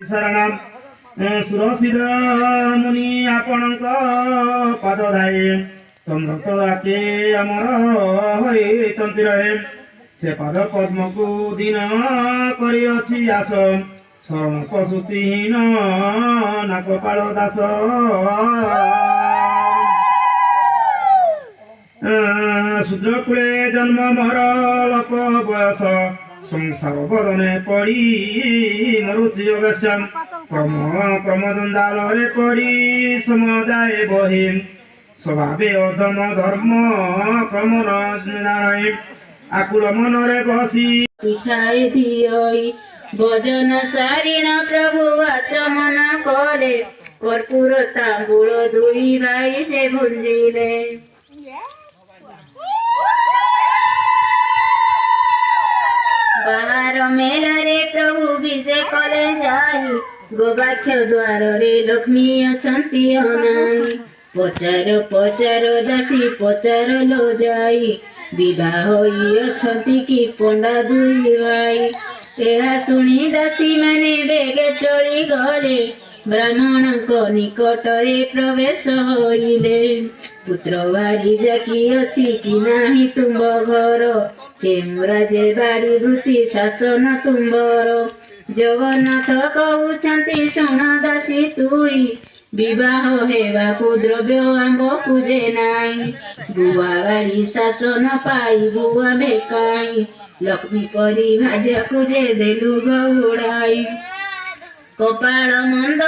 शरण सुरसिद मुनि आपणक पाद धाये चंद्रके आमर होती रहे से पाद पद्म को दिन करी आस शरण पशुचिहीन नाकपाल दास शूद्र कूले जन्म मर लोक बयस संसार बदने पड़ी मरुचि अवश्यम क्रम क्रमदंडाल पड़ी समुदाय बही स्वभावे अधम धर्म क्रम नारायण आकुल मनरे बसी पिठाई दियोई भजन सारिण प्रभु आचमन करे कर्पूर तांबूल दुई भाई जे भुंजिले बाहर मेला रे प्रभु विजय कले जाई गोबाक्ष द्वार रे लक्ष्मी अछंती अनाई पचार पचार दासी पचार लो जाई विवाह होई अछंती की पंडा दुई भाई एहा सुनी दासी माने बेगे चली गले ब्राह्मण को निकट रे प्रवेश होइले पुत्र बारी जाकी अछि कि नाही तुम घर केमराजे बाड़ी वृत्ति शासन तुम्बर जगन्नाथ कहउछंती सुन दासी तुई विवाह हेबाकु द्रव्य आंब पूजे नाई बुआ बाड़ी शासन पाई बुआ बेकाई लक्ष्मी परी भाजा कुजे देलु गौड़ाई कपाल मंद